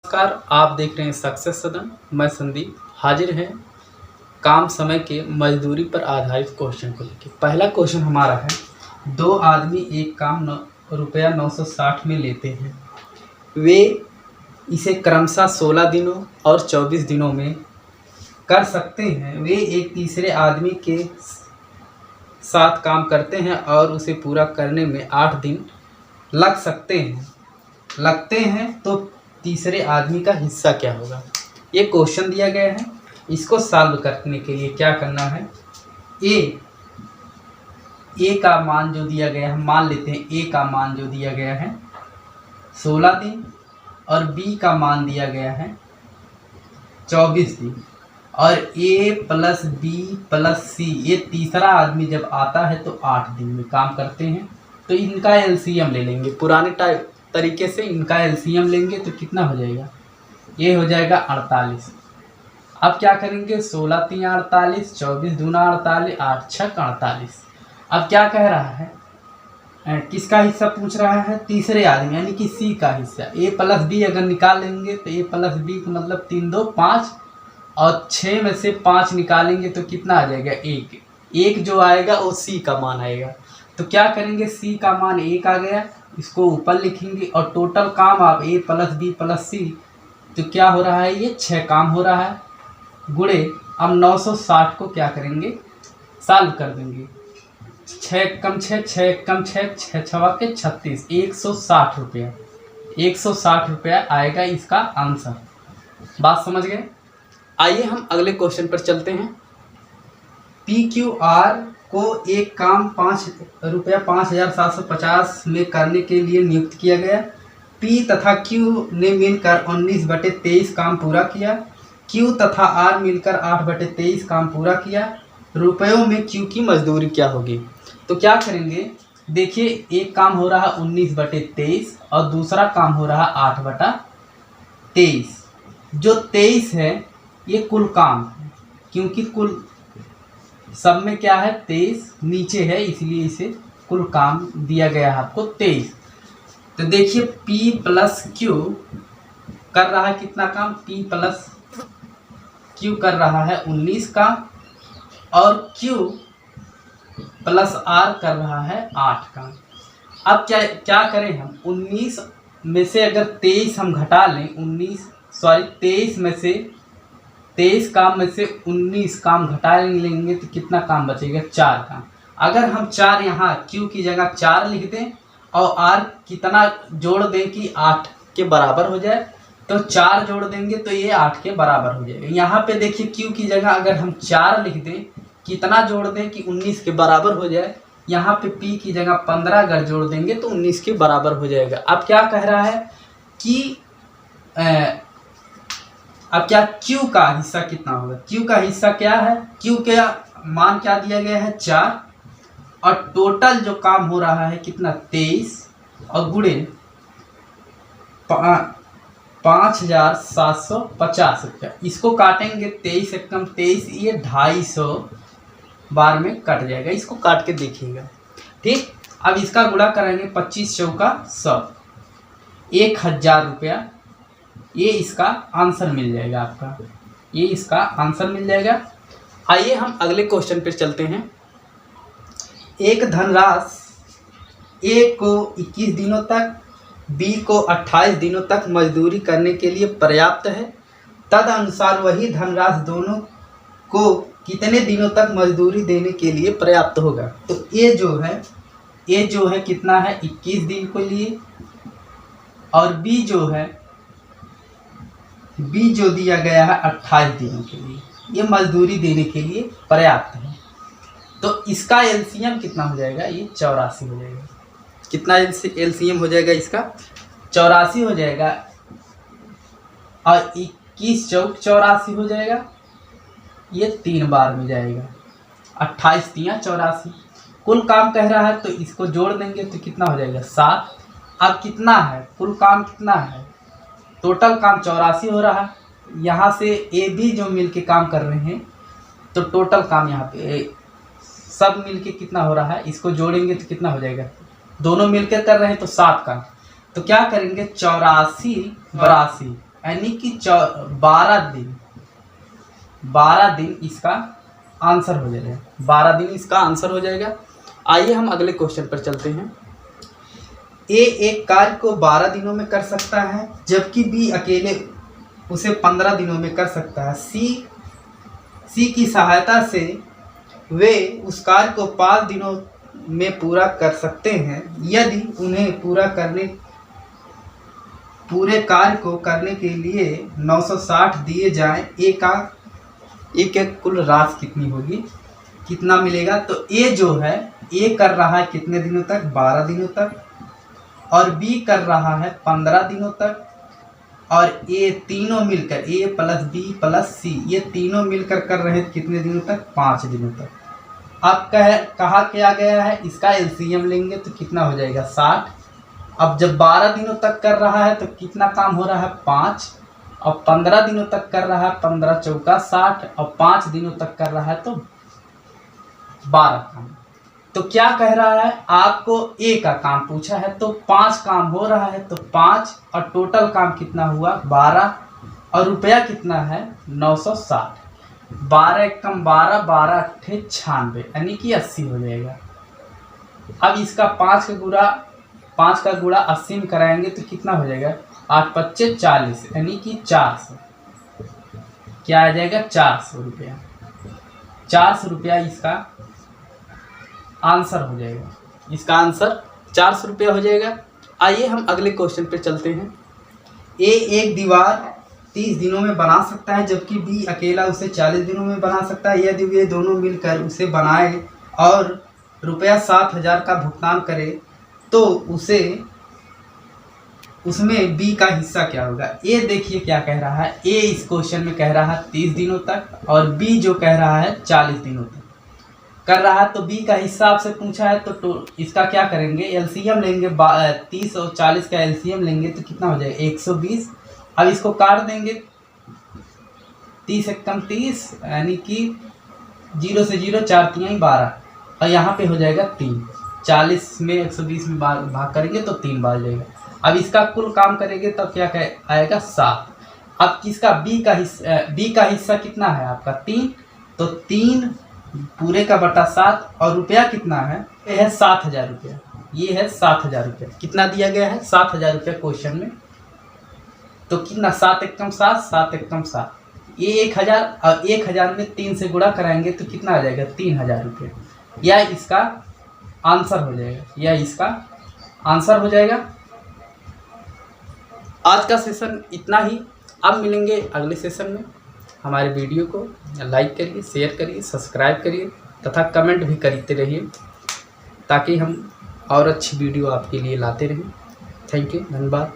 नमस्कार, आप देख रहे हैं सक्सेस सदन। मैं संदीप हाजिर हैं काम समय के मजदूरी पर आधारित क्वेश्चन को लेकर। पहला क्वेश्चन हमारा है, दो आदमी एक काम रुपया 960 में लेते हैं। वे इसे क्रमशः 16 दिनों और 24 दिनों में कर सकते हैं। वे एक तीसरे आदमी के साथ काम करते हैं और उसे पूरा करने में 8 दिन लगते हैं तो तीसरे आदमी का हिस्सा क्या होगा। ये क्वेश्चन दिया गया है। इसको सॉल्व करने के लिए क्या करना है, ए का मान जो दिया गया है, मान लेते हैं ए का मान जो दिया गया है 16 दिन और बी का मान दिया गया है 24 दिन और ए प्लस बी प्लस सी, ये तीसरा आदमी जब आता है तो 8 दिन में काम करते हैं। तो इनका एलसीएम ले लेंगे। पुराने तरीके से इनका एलसीएम लेंगे तो कितना हो जाएगा, ये हो जाएगा 48। अब क्या करेंगे, 16 3 48, 24 दूना 48, 8 6 48। अब क्या कह रहा है, किसका हिस्सा पूछ रहा है, तीसरे आदमी यानी कि सी का हिस्सा। ए प्लस बी अगर निकाल लेंगे तो ए प्लस बी का मतलब 3 2 5 और 6 में से 5 निकालेंगे तो कितना आ जाएगा, एक जो आएगा वो सी का मान आएगा। तो क्या करेंगे, सी का मान 1 आ गया, इसको ऊपर लिखेंगे और टोटल काम आप ए प्लस बी प्लस सी, तो क्या हो रहा है, ये 6 काम हो रहा है गुणे। अब 960 को क्या करेंगे, सॉल्व कर देंगे। 6 कम 6 6 कम 6 6 छवा के 36, 160 रुपया, 160 रुपया आएगा इसका आंसर। बात समझ गए। आइए हम अगले क्वेश्चन पर चलते हैं। PQR को एक काम रुपया 5750 में करने के लिए नियुक्त किया गया। P तथा Q ने मिलकर 19/23 काम पूरा किया। Q तथा R मिलकर 8/23 काम पूरा किया। रुपयों में Q की मजदूरी क्या होगी। तो क्या करेंगे, देखिए एक काम हो रहा 19/23 और दूसरा काम हो रहा 8/23। जो 23 है ये कुल काम है, क्योंकि कुल सब में क्या है 23 नीचे है, इसलिए इसे कुल काम दिया गया है आपको 23। तो देखिए P प्लस Q कर रहा है कितना काम, P प्लस Q कर रहा है 19 का और Q प्लस R कर रहा है 8 का। अब क्या करें हम, 19 में से अगर 23 हम घटा लें, 23 में से 23 काम में से 19 काम घटा लेंगे तो कितना काम बचेगा, 4 काम। अगर हम 4 यहाँ Q की जगह 4 लिख दें और R कितना जोड़ दें कि 8 के बराबर हो जाए, तो 4 जोड़ देंगे तो ये 8 के बराबर हो जाएगा। यहाँ पे देखिए Q की जगह अगर हम 4 लिख दें, कितना जोड़ दें कि 19 के बराबर हो जाए। यहाँ पे P की जगह 15 अगर जोड़ देंगे तो 19 के बराबर हो जाएगा। अब क्या कह रहा है कि अब क्या Q का हिस्सा कितना होगा, Q का हिस्सा क्या है, Q का मान क्या दिया गया है 4 और टोटल जो काम हो रहा है कितना 23 और गुणे 5750 रुपया। इसको काटेंगे 23 एकम 23, ये 250 बार में कट जाएगा। इसको काट के देखिएगा, ठीक। अब इसका गुणा करेंगे 25 चौका 100, 1000 रुपया। ये इसका आंसर मिल जाएगा आपका, ये इसका आंसर मिल जाएगा। आइए हम अगले क्वेश्चन पर चलते हैं। एक धनराशि A को 21 दिनों तक, B को 28 दिनों तक मजदूरी करने के लिए पर्याप्त है। तदनुसार वही धनराशि दोनों को कितने दिनों तक मजदूरी देने के लिए पर्याप्त होगा। तो A जो है कितना है 21 दिन के लिए और B जो दिया गया है 28 दिनों के लिए, ये मजदूरी देने के लिए पर्याप्त है। तो इसका एलसीएम कितना हो जाएगा, ये 84 हो जाएगा। कितना एलसीएम हो जाएगा इसका, 84 हो जाएगा और 21 चौक 84 हो जाएगा। ये 3 बार में जाएगा, 28 3 84। कुल काम कह रहा है तो इसको जोड़ देंगे तो कितना हो जाएगा 7। अब कितना है, कुल काम कितना है, टोटल काम 84 हो रहा है। यहाँ से ए बी जो मिलके काम कर रहे हैं तो टोटल काम यहाँ पे सब मिलके कितना हो रहा है, इसको जोड़ेंगे तो कितना हो जाएगा, दोनों मिलकर कर रहे हैं तो 7 का। तो क्या करेंगे 84 82 यानी कि 12 दिन इसका आंसर हो जाएगा। 12 दिन इसका आंसर हो जाएगा। आइए हम अगले क्वेश्चन पर चलते हैं। ए एक कार्य को 12 दिनों में कर सकता है, जबकि बी अकेले उसे 15 दिनों में कर सकता है। सी की सहायता से वे उस कार्य को 5 दिनों में पूरा कर सकते हैं। यदि उन्हें पूरे कार्य को करने के लिए 960 दिए जाएं, ए के कुल राशि कितनी होगी, कितना मिलेगा? तो ए जो है, ए कर रहा है कितने दिनों तक? 12 दिनों तक। और बी कर रहा है 15 दिनों तक। और ये तीनों मिलकर, ए प्लस बी प्लस सी, ये तीनों मिलकर कर रहे हैं कितने दिनों तक? 5 दिनों तक। अब कहा क्या गया है, इसका एलसीएम लेंगे तो कितना हो जाएगा? 60। अब जब 12 दिनों तक कर रहा है तो कितना काम हो रहा है? 5। और 15 दिनों तक कर रहा है, 15 चौका 60। और 5 दिनों तक कर रहा है तो 12 काम। तो क्या कह रहा है, आपको ए का काम पूछा है तो 5 काम हो रहा है, तो 5 और टोटल काम कितना हुआ? 12। और रुपया कितना है? 960। 12 एकम 12, 12 अट्ठे 96, यानी कि 80 हो जाएगा। अब इसका 5 का गुणा 80 में कराएंगे तो कितना हो जाएगा? 8 पच्चे 40, यानी कि 400। क्या आ जाएगा? 400 रुपया। 400 रुपया इसका आंसर हो जाएगा। इसका आंसर 400 रुपया हो जाएगा। आइए हम अगले क्वेश्चन पे चलते हैं। ए एक दीवार 30 दिनों में बना सकता है, जबकि बी अकेला उसे 40 दिनों में बना सकता है। यदि वे दोनों मिलकर उसे बनाए और रुपया 7000 का भुगतान करे तो उसमें बी का हिस्सा क्या होगा? ए देखिए क्या कह रहा है, ए इस क्वेश्चन में कह रहा है 30 दिनों तक, और बी जो कह रहा है 40 दिनों तक कर रहा है। तो बी का हिस्सा आपसे पूछा है तो इसका क्या करेंगे? एलसीएम लेंगे। 30 और 40 का एलसीएम लेंगे तो कितना हो जाएगा? 120। अब इसको काट देंगे, 30 एकम 30, यानी कि 0 से 0, 4 तियाई 12, और यहाँ पे हो जाएगा 3। 40 में 120 में भाग करेंगे तो 3 बार जाएगा। अब इसका कुल काम करेंगे तब क्या आएगा? 7। अब किसका? बी का हिस्सा कितना है आपका? 3। तो 3 पूरे का बटा 7, और रुपया कितना है? ये है 7000 रुपया। ये है 7000 रुपया। कितना दिया गया है? 7000 रुपया क्वेश्चन में। तो कितना? 7 एकम 7, 7 एकम 7, ये 1000, और 1000 में 3 से गुणा कराएंगे तो कितना आ जाएगा? 3000 रुपये। यह इसका आंसर हो जाएगा। यह इसका आंसर हो जाएगा। आज का सेशन इतना ही। अब मिलेंगे अगले सेशन में। हमारे वीडियो को लाइक करिए, शेयर करिए, सब्सक्राइब करिए तथा कमेंट भी करते रहिए, ताकि हम और अच्छी वीडियो आपके लिए लाते रहें। थैंक यू, धन्यवाद।